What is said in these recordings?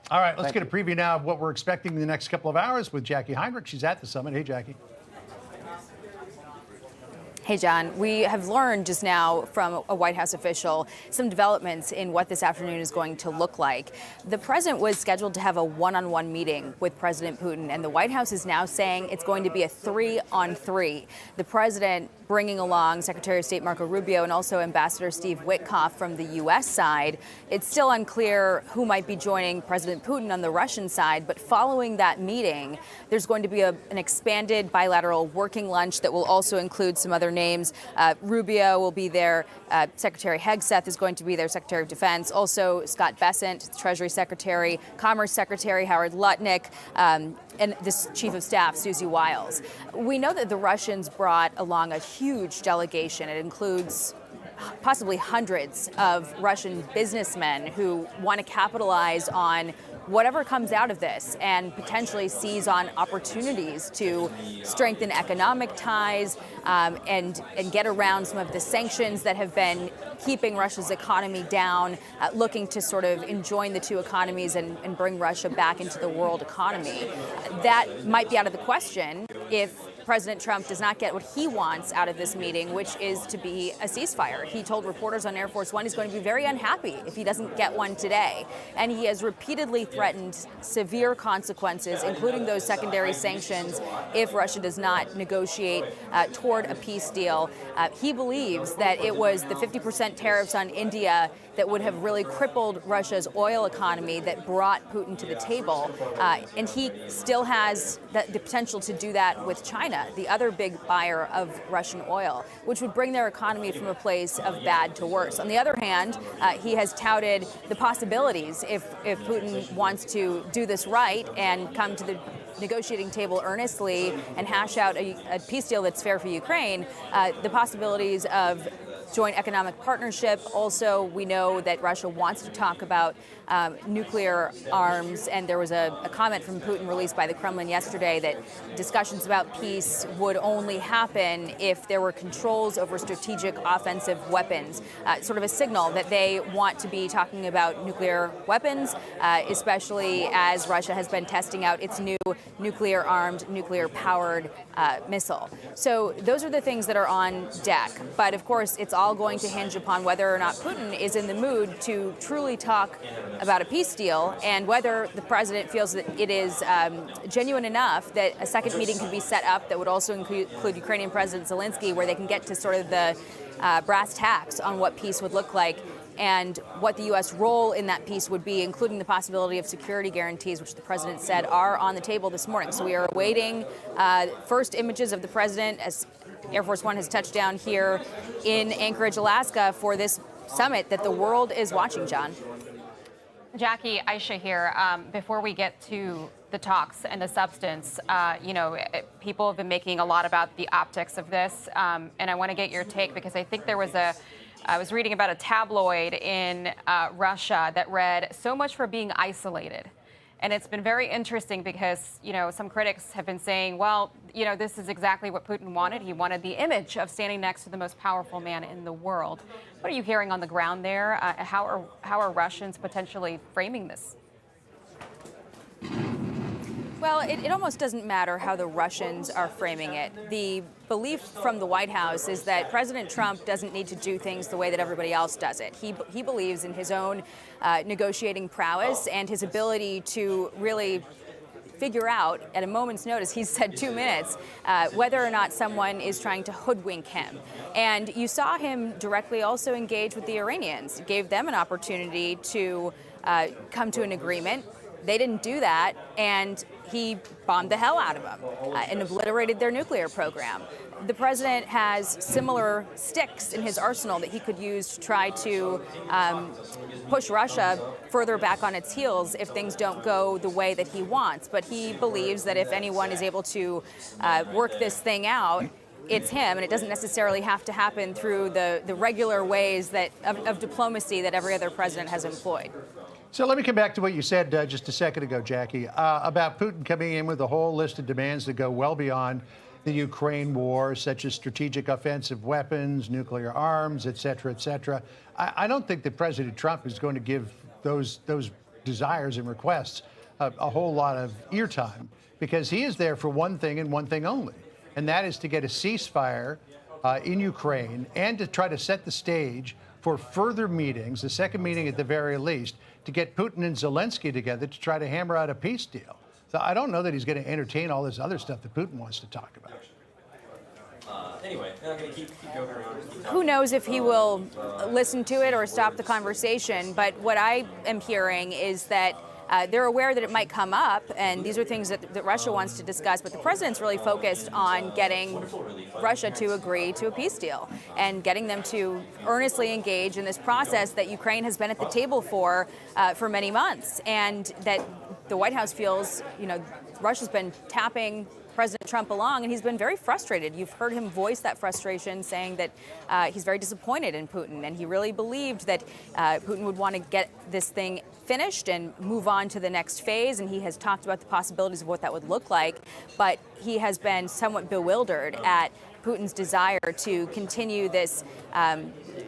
All right, let's get a preview now of what we're expecting in the next couple of hours with Jackie Heinrich. She's at the summit. Hey, Jackie. Hey, John, we have learned just now from a White House official some developments in what this afternoon is going to look like. The president was scheduled to have a one-on-one meeting with President Putin, and the White House is now saying it's going to be a 3-on-3. The president bringing along Secretary of State Marco Rubio and also Ambassador Steve Witkoff from the U.S. side. It's still unclear who might be joining President Putin on the Russian side, but following that meeting, there's going to be an expanded bilateral working lunch that will also include some other names. Rubio will be there. Secretary Hegseth is going to be there, Secretary of Defense. Also, Scott Bessent, Treasury Secretary, Commerce Secretary Howard Lutnick, and this Chief of Staff, Susie Wiles. We know that the Russians brought along a huge delegation. It includes possibly hundreds of Russian businessmen who want to capitalize on whatever comes out of this and potentially seize on opportunities to strengthen economic ties and get around some of the sanctions that have been keeping Russia's economy down, looking to sort of enjoin the two economies and bring Russia back into the world economy. That might be out of the question if President Trump does not get what he wants out of this meeting, which is to be a ceasefire. He told reporters on Air Force One he's going to be very unhappy if he doesn't get one today. And he has repeatedly threatened severe consequences, including those secondary sanctions, if Russia does not negotiate toward a peace deal. He believes that it was the 50% tariffs on India that would have really crippled Russia's oil economy that brought Putin to the table. And he still has the potential to do that with China, the other big buyer of Russian oil, which would bring their economy from a place of bad to worse. On the other hand, he has touted the possibilities if Putin wants to do this right and come to the negotiating table earnestly and hash out a peace deal that's fair for Ukraine, the possibilities of joint economic partnership. Also, we know that Russia wants to talk about nuclear arms, and there was a comment from Putin released by the Kremlin yesterday that discussions about peace would only happen if there were controls over strategic offensive weapons, sort of a signal that they want to be talking about nuclear weapons, especially as Russia has been testing out its new nuclear-armed, nuclear-powered missile. So those are the things that are on deck. But of course, it's all going to hinge upon whether or not Putin is in the mood to truly talk about a peace deal and whether the president feels that it is genuine enough that a second meeting can be set up that would also include Ukrainian President Zelensky, where they can get to sort of the brass tacks on what peace would look like and what the U.S. role in that peace would be, including the possibility of security guarantees, which the president said are on the table this morning. So we are awaiting first images of the president as Air Force One has touched down here in Anchorage, Alaska, for this summit that the world is watching, John. Jackie, Aisha here. Before we get to the talks and the substance, people have been making a lot about the optics of this, and I want to get your take because I think there was I was reading about a tabloid in Russia that read, "So much for being isolated." And it's been very interesting because, some critics have been saying, well, this is exactly what Putin wanted. He wanted the image of standing next to the most powerful man in the world. What are you hearing on the ground there? How are Russians potentially framing this? Well, it almost doesn't matter how the Russians are framing it. The belief from the White House is that President Trump doesn't need to do things the way that everybody else does it. He believes in his own negotiating prowess and his ability to really figure out at a moment's notice, he's said 2 minutes, whether or not someone is trying to hoodwink him. And you saw him directly also engage with the Iranians, gave them an opportunity to come to an agreement. They didn't do that, and he bombed the hell out of them and obliterated their nuclear program. The president has similar sticks in his arsenal that he could use to try to push Russia further back on its heels if things don't go the way that he wants. But he believes that if anyone is able to work this thing out, it's him, and it doesn't necessarily have to happen through the regular ways of diplomacy that every other president has employed. So let me come back to what you said just a second ago, Jackie, about Putin coming in with a whole list of demands that go well beyond the Ukraine war, such as strategic offensive weapons, nuclear arms, et cetera, et cetera. I don't think that President Trump is going to give those desires and requests a whole lot of ear time, because he is there for one thing and one thing only, and that is to get a ceasefire in Ukraine and to try to set the stage for further meetings, the second meeting at the very least, to get Putin and Zelensky together to try to hammer out a peace deal. So I don't know that he's going to entertain all this other stuff that Putin wants to talk about. Anyway, I'm going to keep going around. Who knows if he will listen to it or stop the conversation, but what I am hearing is that they're aware that it might come up, and these are things that Russia wants to discuss, but the president's really focused on getting Russia to agree to a peace deal and getting them to earnestly engage in this process that Ukraine has been at the table for many months, and that the White House feels, Russia's been tapping President Trump along, and he's been very frustrated. You've heard him voice that frustration, saying that he's very disappointed in Putin, and he really believed that Putin would want to get this thing finished and move on to the next phase, and he has talked about the possibilities of what that would look like, but he has been somewhat bewildered at Putin's desire to continue this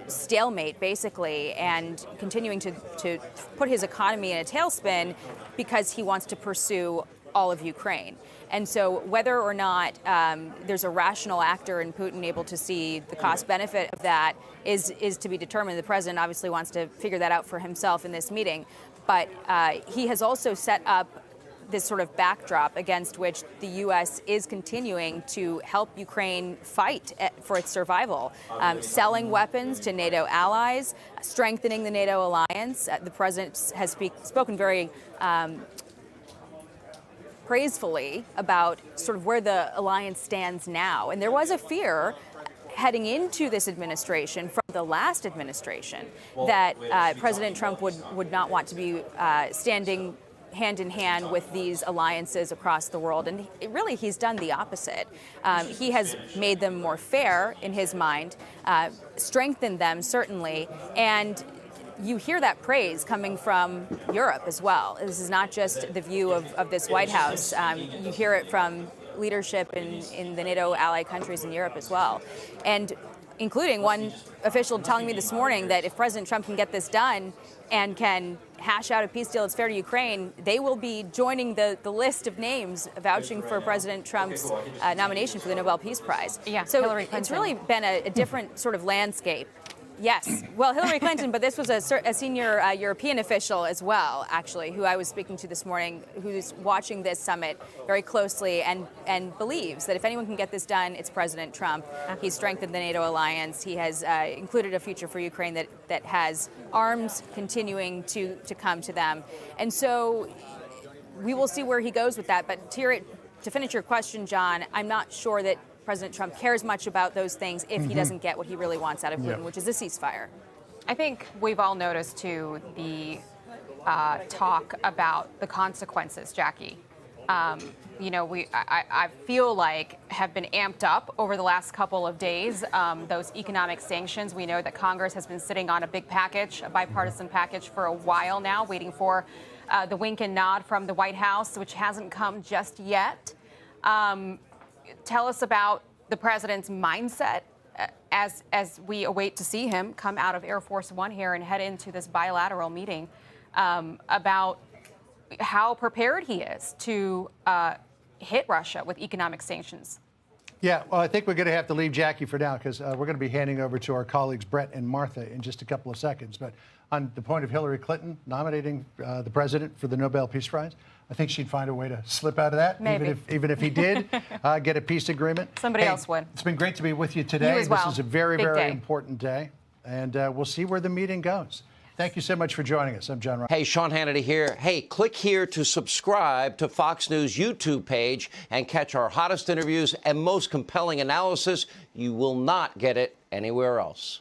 stalemate, basically, and continuing to put his economy in a tailspin because he wants to pursue all of Ukraine. And so whether or not there's a rational actor in Putin able to see the cost benefit of that is to be determined. The president obviously wants to figure that out for himself in this meeting. But he has also set up this sort of backdrop against which the U.S. is continuing to help Ukraine fight for its survival, selling weapons to NATO allies, strengthening the NATO alliance. The president has spoken very praisefully about sort of where the alliance stands now. And there was a fear heading into this administration from the last administration that President Trump would not want to be standing hand in hand with these alliances across the world. And he's done the opposite. He has made them more fair in his mind, strengthened them certainly, and you hear that praise coming from Europe as well. This is not just the view of this White House. You hear it from leadership in the NATO ally countries in Europe as well. And including one official telling me this morning that if President Trump can get this done and can hash out a peace deal that's fair to Ukraine, they will be joining the list of names vouching for President Trump's nomination for the Nobel Peace Prize. Yeah, so it's really been a different sort of landscape. Yes. Well, Hillary Clinton, but this was a senior European official as well, actually, who I was speaking to this morning, who's watching this summit very closely and believes that if anyone can get this done, it's President Trump. He's strengthened the NATO alliance. He has included a future for Ukraine that has arms continuing to come to them. And so we will see where he goes with that. But to finish your question, John, I'm not sure that President Trump cares much about those things if he doesn't get what he really wants out of Putin, which is a ceasefire. I think we've all noticed, too, the talk about the consequences, Jackie. I feel like have been amped up over the last couple of days. Those economic sanctions, we know that Congress has been sitting on a big package, a bipartisan package for a while now, waiting for the wink and nod from the White House, which hasn't come just yet. Tell us about the president's mindset as we await to see him come out of Air Force One here and head into this bilateral meeting, about how prepared he is to hit Russia with economic sanctions. Yeah, well, I think we're going to have to leave Jackie for now because we're going to be handing over to our colleagues Brett and Martha in just a couple of seconds. But on the point of Hillary Clinton nominating the president for the Nobel Peace Prize, I think she'd find a way to slip out of that. Maybe. Even if he did get a peace agreement. Somebody else would. It's been great to be with you today. You as well. This is a very, Big very day. important day. And we'll see where the meeting goes. Thank you so much for joining us. I'm John Ross. Hey, Sean Hannity here. Hey, click here to subscribe to Fox News YouTube page and catch our hottest interviews and most compelling analysis. You will not get it anywhere else.